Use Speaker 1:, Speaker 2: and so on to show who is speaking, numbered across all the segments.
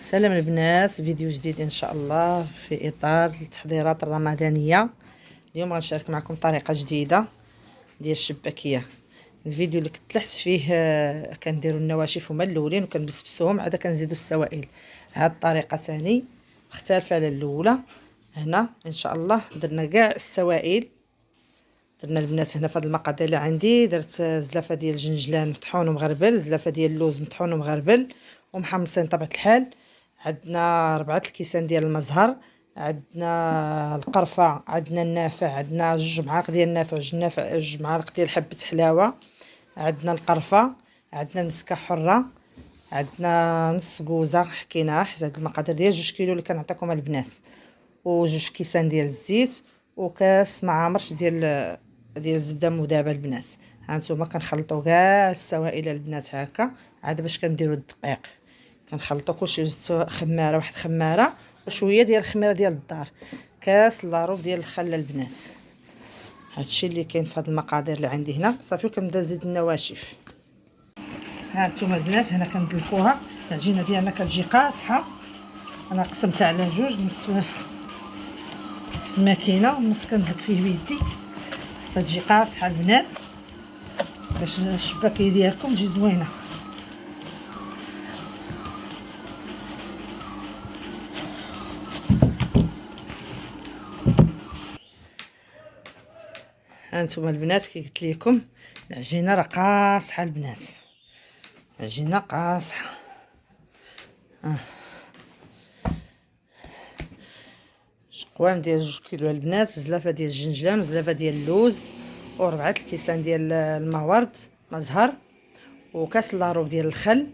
Speaker 1: سلام البنات، فيديو جديد ان شاء الله في اطار التحضيرات الرمضانيه. اليوم غنشارك معكم طريقه جديده ديال الشباكيه. الفيديو اللي كنت لحت فيه كنديروا النواشف هما الاولين وكنبسبسوهم، عاد كنزيدوا السوائل. هاد الطريقه ثاني مختلفه على الاولى. هنا ان شاء الله درنا كاع السوائل. درنا البنات هنا في هاد المقادير اللي عندي، درت زلافه ديال الجنجلان مطحون ومغربل، زلافه ديال اللوز مطحون ومغربل ومحمصين طبيعه الحال. عندنا 4 الكيسان ديال المزهر، عندنا القرفه، عندنا النافع، عندنا 2 معالق ديال النافع، 2 معالق ديال حبه حلاوه، عندنا القرفه، عندنا المسكه حره، عندنا نص كوزه حكيناها حيت هاد المقادير ديال 2 كيلو اللي كنعطيكم البنات، و2 كيسان ديال الزيت، وكاس مع مرش ديال الزبده مذابه البنات. هانتوما كنخلطوا كاع السوائل البنات هكا عاد باش كنديروا الدقيق. كنخلطوا كلشي جوج خماره، واحد خماره وشويه ديال الخميره ديال الدار، كاس لاروب ديال الخل البنات. هادشي اللي كاين في هاد المقادير اللي عندي هنا. صافي وكنبدا نزيد النواشف. هانتوما البنات هنا كندلكوها. العجينه ديالنا كتجي قاصحه، انا قسمتها على جوج، نص في الماكينه ونص كندلك فيه بيدي. خاصها تجي قاصحه البنات باش الشباكيه ديالكم تجي زوينه. هانتوما البنات كي قلت لكم العجينه راه قاصحه البنات، العجينه قاصحه. قوام ديال 2 كيلو البنات، زلافه ديال الجنجلان وزلافه ديال اللوز و4 الكيسان ديال المورد مزهر، وكاس لاروب ديال الخل،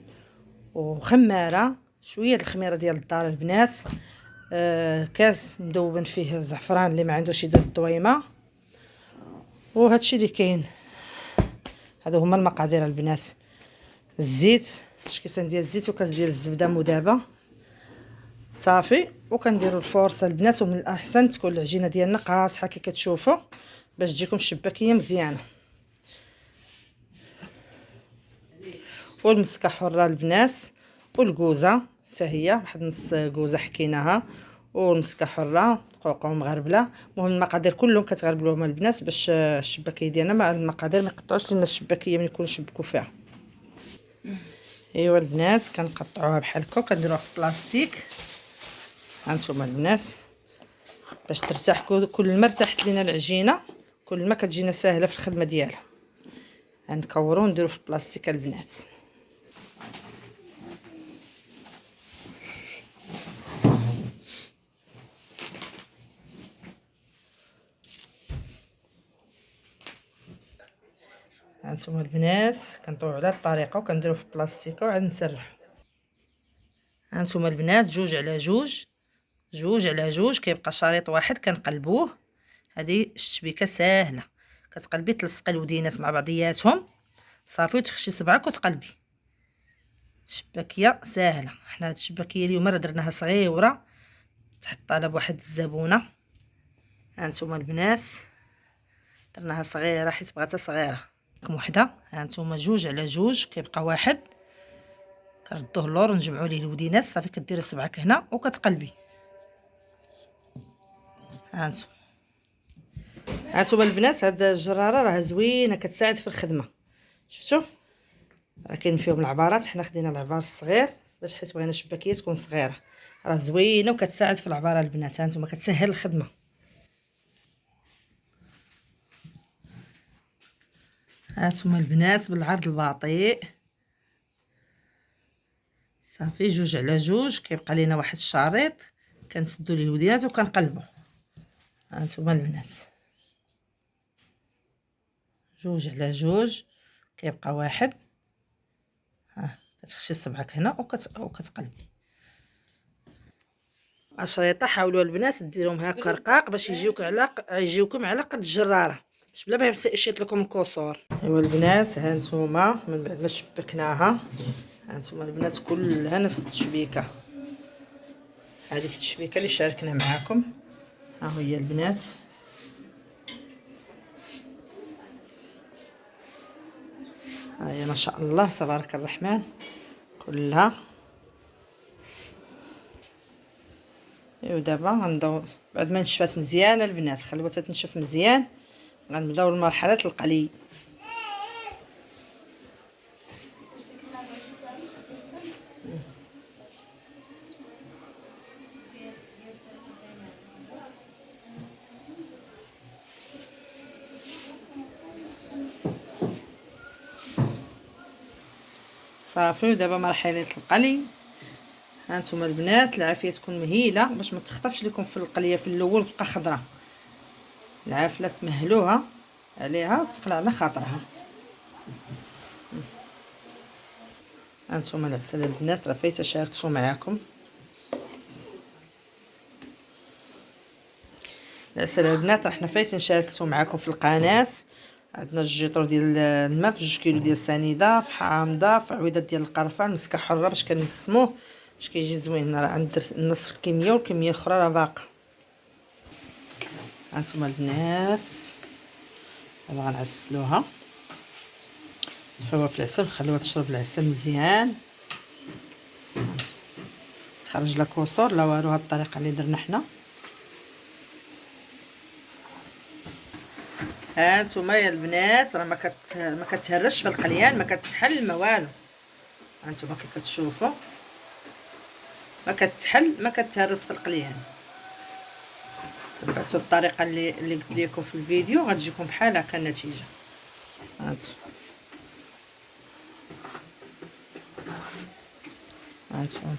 Speaker 1: وخماره شويه الخميره ديال الدار البنات، كاس مذوبن فيه زعفران اللي ما عندوش يدير الضويمه. وهادشي اللي كاين. هادو هما المقادير البنات. الزيت 2 كيسان ديال الزيت وكاس ديال الزبده مذابه صافي. وكنديروا الفرصه البنات، ومن الاحسن تكون العجينه ديالنا قاصحه كي كتشوفوا باش تجيكم الشباكيه مزيانه. والمسكه حره البنات، والكوزه حتى هي واحد نص كوزه حكيناها، والمسكه حره دقوقه ومغربله. المهم المقادير كلهم كتغربلوهم البنات باش الشباكيه ديالنا مع المقادير ما يقطعوش لنا الشباكيه ملي نكونوا نشبكوا فيها. ايوا البنات كنقطعوها بحال هكا وكنديروها في بلاستيك. هانتوما البنات باش ترتاح، كل ما ارتاحت لينا العجينه كل ما كتجينا ساهله في الخدمه ديالها. غنكورو ونديرو في البلاستيك البنات. هانتوما البنات كنطويو على الطريقه وكنديرو في البلاستيك وعاد نسرحو. هانتوما البنات 2 على 2، 2 على 2 كيبقى شريط واحد كنقلبوه. هذه الشبيكه ساهله، كتقلبي تلصقي الودينات مع بعضياتهم صافي وتخشي صبعك وتقلبي. شباكيه ساهله. حنا هاد الشباكيه اليوم راه درناها صغيره تحط على بواحد الزبونه. هانتوما البنات درناها صغيره حيت بغاتها صغيره كم وحده. هانتوما 2 على 2 كيبقى واحد، كردوه اللور نجمعوا ليه الودينات صافي. كديري صبعك هنا وكتقلبي. هانتوما البنات هاد الجراره راه زوينه كتساعد في الخدمه. شفتوا راه كاين فيهم العبارات، حنا خدينا العبار الصغير باش حيت بغينا الشباكيه تكون صغيره. راه زوينه وكتساعد في العباره البنات. هانتوما كتسهل الخدمه. هانتوما البنات بالعرض البطيء صافي 2 على 2 كيبقى لينا واحد الشريط كنسدو ليه الودينات وكنقلبو. هانتوما البنات 2 على 2 كيبقى واحد. كتخشي صبعك هنا وكتقلبي. اشريطه حاولوا البنات ديروهم هكا رقاق باش يجيوكم على قد الجراره باش بلا ما يمشيط لكم الكسور. ايوا البنات هانتوما من بعد ما شبكناها، هانتوما البنات كلها نفس التشبيكه. هذه التشبيكه اللي شاركنا معاكم ها هي البنات. ها هي ما شاء الله تبارك الرحمن كلها ودابا غندور بعد ما نشفات مزيان البنات، خلوها تنشف مزيان، غنبداو لمرحله القلي. صافي ودابا مرحله القلي. هانتوما البنات العافيه تكون مهيله باش ما تخطفش لكم في القليه في الاول تبقى خضره. العافله تمهلوها عليها وتقلع على خاطرها. هانتوما العسل البنات راه فايته شاركتو معاكم. العسل البنات راه حنا فايتين شاركتو معاكم في القناه. عندنا 2 جيطور ديال الماء في 2 كيلو ديال السنيده في حامضه في عويضات ديال القرفه مسكه حره باش كنسموه باش كيجي زوين. راه عند نصف الكميه والكميه الاخرى راه باقا. هانتوما البنات دابا غنعسلوها، نطفيوها في العسل نخليوها تشرب العسل مزيان تخرج لا كسور لا والو. هاد الطريقه اللي درنا حنا. هانتوما يا البنات راه ما كتهرش في القليان، ما كتحل ما والو. هانتوما كي كتشوفوا ما كتحل ما كتهرس في القليان. تبعتوا الطريقه اللي قلت لكم في الفيديو غتجيكم بحال هكا النتيجه. هانتوما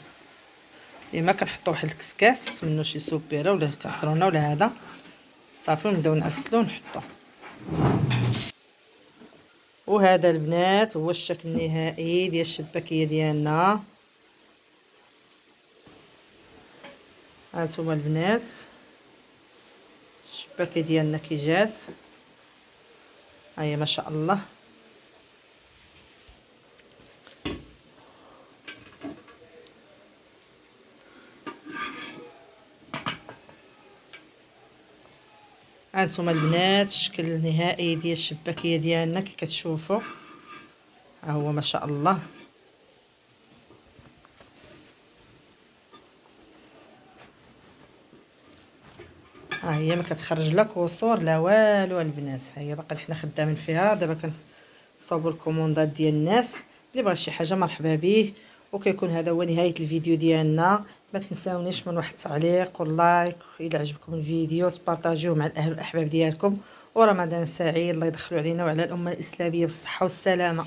Speaker 1: ديما كنحطوا واحد الكسكاس منو شي سوبيره ولا كاسرونه ولا هذا صافي ونبداو نعسلو ونحطوه. وهذا البنات هو الشكل النهائي ديال الشباكيه ديالنا. هانتوما البنات الشباكه ديالنا كي جات هيا ما شاء الله. هانتوما البنات الشكل النهائي ديال الشباكيه ديالنا كي كتشوفوا ها هو ما شاء الله. ها هي ما كتخرج لا كسور لا والو البنات. ها هي باقي حنا خدامين فيها. دابا كنصاوبوا الكوموندات ديال الناس اللي بغى شي حاجه مرحبا به. وكيكون هذا هو نهايه الفيديو ديالنا. ما تنساونيش من واحد التعليق واللايك الا عجبكم الفيديو تبارطاجيوه مع الاهل والاحباب ديالكم. ورمضان سعيد الله يدخلوا علينا وعلى الامه الاسلاميه بالصحه والسلامه.